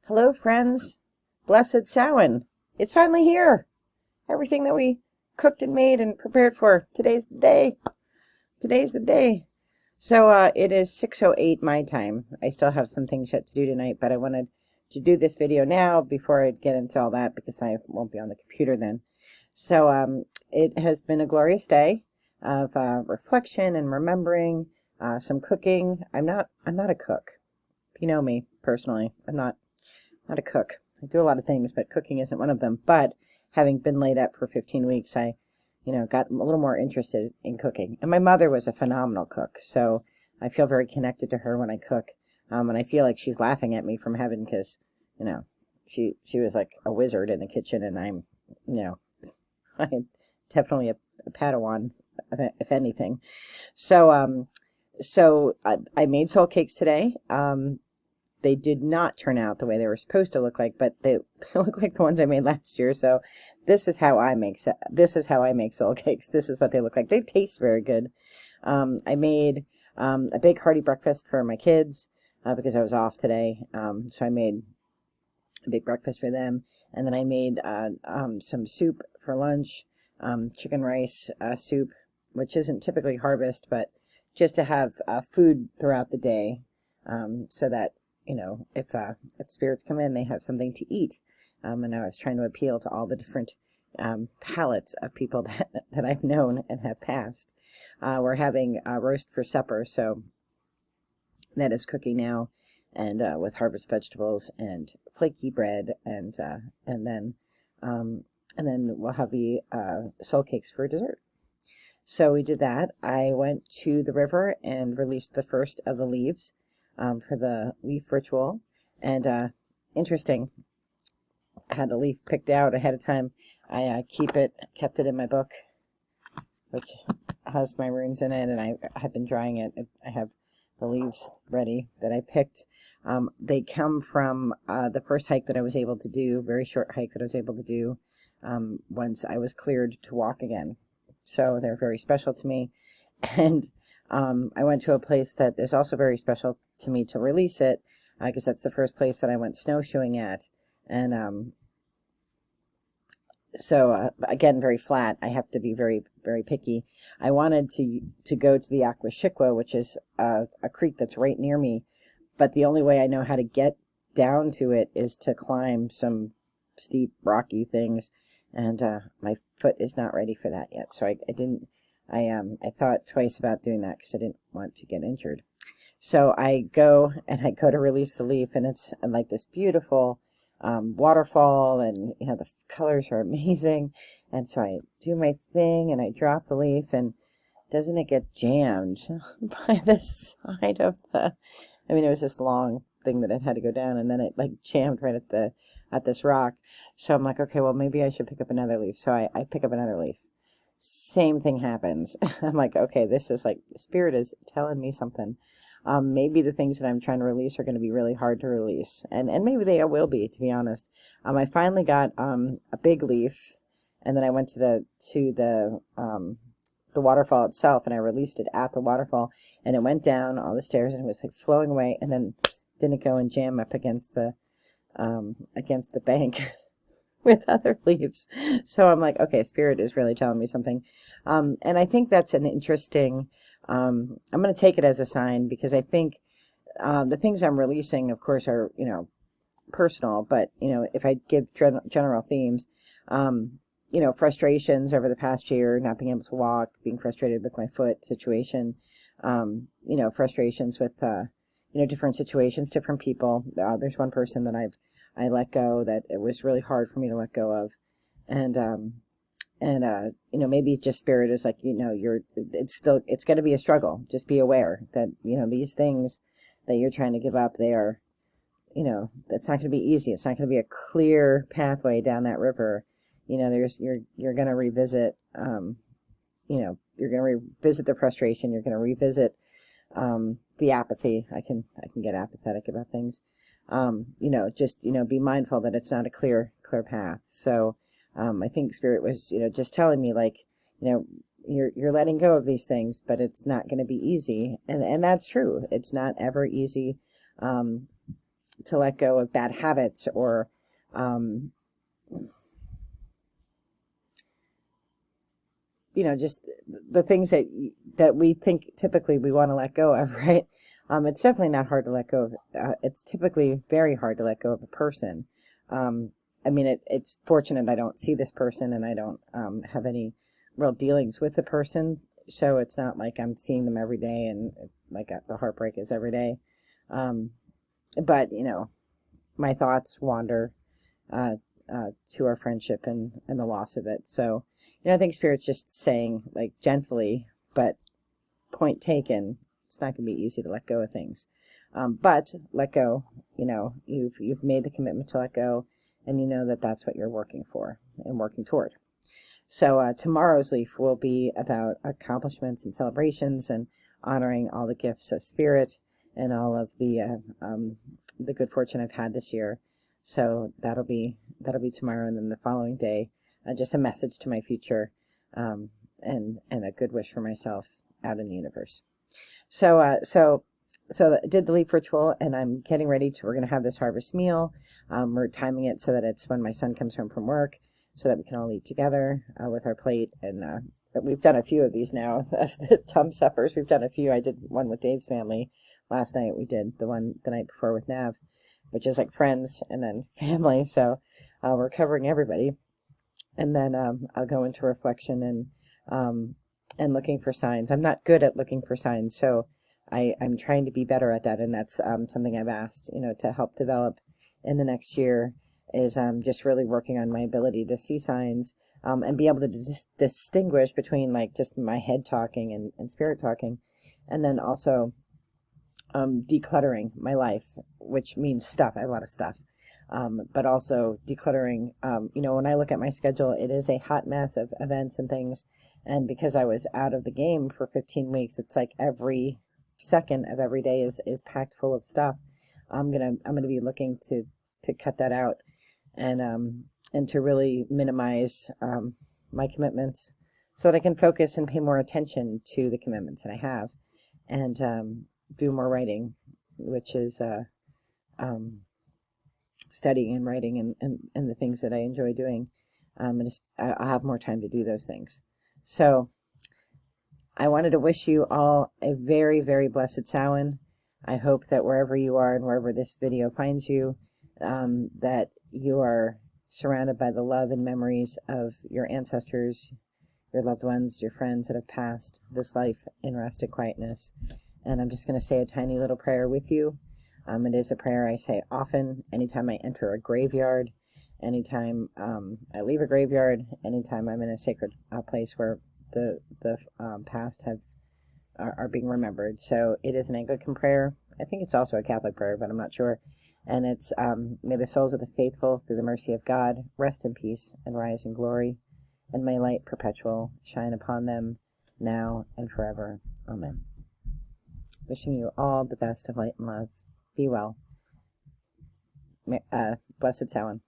Hello, friends. Blessed Samhain. It's finally here. Everything that we cooked and made and prepared for. Today's the day. Today's the day. So it is 6:08 my time. I still have some things yet to do tonight, but I wanted to do this video now before I get into all that because I won't be on the computer then. So it has been a glorious day of reflection and remembering, some cooking. I'm not a cook. If you know me personally, I'm not a cook. I do a lot of things, but cooking isn't one of them. But having been laid up for 15 weeks, I got a little more interested in cooking. And my mother was a phenomenal cook, so I feel very connected to her when I cook. And I feel like she's laughing at me from heaven because, she was like a wizard in the kitchen, and I'm definitely a Padawan, if anything. So I made soul cakes today. They did not turn out the way they were supposed to look like, but they look like the ones I made last year. So this is how I make soul cakes. This is what they look like. They taste very good. I made a big hearty breakfast for my kids because I was off today. So I made a big breakfast for them, and then I made some soup for lunch, chicken rice soup, which isn't typically harvest, but just to have food throughout the day, so that if spirits come in, they have something to eat. And I was trying to appeal to all the different palates of people that I've known and have passed. We're having roast for supper, so that is cooking now, and with harvest vegetables and flaky bread, and then we'll have the soul cakes for dessert. So we did that. I went to the river and released the first of the leaves for the leaf ritual, and interesting, I had a leaf picked out ahead of time. I kept it in my book, which has my runes in it, and I have been drying it. I have the leaves ready that I picked. They come from the first hike that I was able to do, very short hike that I was able to do once I was cleared to walk again. So they're very special to me, and I went to a place that is also very special to me to release it, because that's the first place that I went snowshoeing at, and so again, very flat. I have to be very, very picky. I wanted to go to the Aquashikwa, which is a creek that's right near me, but the only way I know how to get down to it is to climb some steep, rocky things, and my foot is not ready for that yet. So I didn't. I thought twice about doing that because I didn't want to get injured. So I go to release the leaf, and it's like this beautiful waterfall, and the colors are amazing. And so I do my thing, and I drop the leaf, and doesn't it get jammed by the side of it was this long thing that it had to go down, and then it like jammed right at this rock. So I'm like, okay, well, maybe I should pick up another leaf. So I pick up another leaf. Same thing happens. I'm like, okay, this is like, the spirit is telling me something. Maybe the things that I'm trying to release are going to be really hard to release, and maybe they will be, to be honest. I finally got a big leaf, and then I went to the waterfall itself, and I released it at the waterfall, and it went down all the stairs, and it was like flowing away, and then didn't go and jam up against the bank with other leaves. So I'm like, okay, spirit is really telling me something, and I think that's an interesting. I'm going to take it as a sign, because I think the things I'm releasing, of course, are personal, but if I give general themes, frustrations over the past year, not being able to walk, being frustrated with my foot situation, frustrations with different situations, different people. There's one person that I let go that it was really hard for me to let go of, and maybe just spirit is like, it's going to be a struggle. Just be aware that these things that you're trying to give up, they are, that's not going to be easy. It's not going to be a clear pathway down that river. You're going to revisit, you're going to revisit the frustration. You're going to revisit the apathy. I can get apathetic about things. Be mindful that it's not a clear path. So I think spirit was, just telling me, like, you're letting go of these things, but it's not going to be easy. And that's true. It's not ever easy to let go of bad habits or just the things that we think typically we want to let go of, right? It's definitely not hard to let go of. It's typically very hard to let go of a person. It's fortunate I don't see this person and I don't have any real dealings with the person, so it's not like I'm seeing them every day and like the heartbreak is every day. But my thoughts wander to our friendship and the loss of it. So I think Spirit's just saying, like, gently, but point taken, it's not going to be easy to let go of things. But let go. You've made the commitment to let go, and you know that that's what you're working for and working toward. So tomorrow's leaf will be about accomplishments and celebrations and honoring all the gifts of Spirit and all of the good fortune I've had this year. So that'll be tomorrow, and then the following day, just a message to my future, and a good wish for myself out in the universe. So I did the leaf ritual, and I'm getting ready we're going to have this harvest meal. We're timing it so that it's when my son comes home from work, so that we can all eat together with our plate. And we've done a few of these now, the Tum suppers. We've done a few. I did one with Dave's family last night. We did the one the night before with Nav, which is like friends and then family. So we're covering everybody. And then I'll go into reflection and looking for signs. I'm not good at looking for signs, so I'm trying to be better at that, and that's something I've asked, to help develop in the next year, is just really working on my ability to see signs and be able to distinguish between like just my head talking and Spirit talking, and then also decluttering my life, which means stuff. I have a lot of stuff. But also decluttering, when I look at my schedule, it is a hot mess of events and things. And because I was out of the game for 15 weeks, it's like every second of every day is packed full of stuff. I'm going to be looking to cut that out and to really minimize, my commitments so that I can focus and pay more attention to the commitments that I have and, do more writing, which is, studying and writing and the things that I enjoy doing. And I'll have more time to do those things. So I wanted to wish you all a very, very blessed Samhain. I hope that wherever you are and wherever this video finds you, that you are surrounded by the love and memories of your ancestors, your loved ones, your friends that have passed this life in rest and quietness. And I'm just going to say a tiny little prayer with you. It is a prayer I say often, anytime I enter a graveyard, anytime I leave a graveyard, anytime I'm in a sacred place where the past are being remembered. So it is an Anglican prayer. I think it's also a Catholic prayer, but I'm not sure. And it's, may the souls of the faithful, through the mercy of God, rest in peace and rise in glory, and may light perpetual shine upon them now and forever. Amen. Wishing you all the best of light and love. Be well. Blessed Samhain.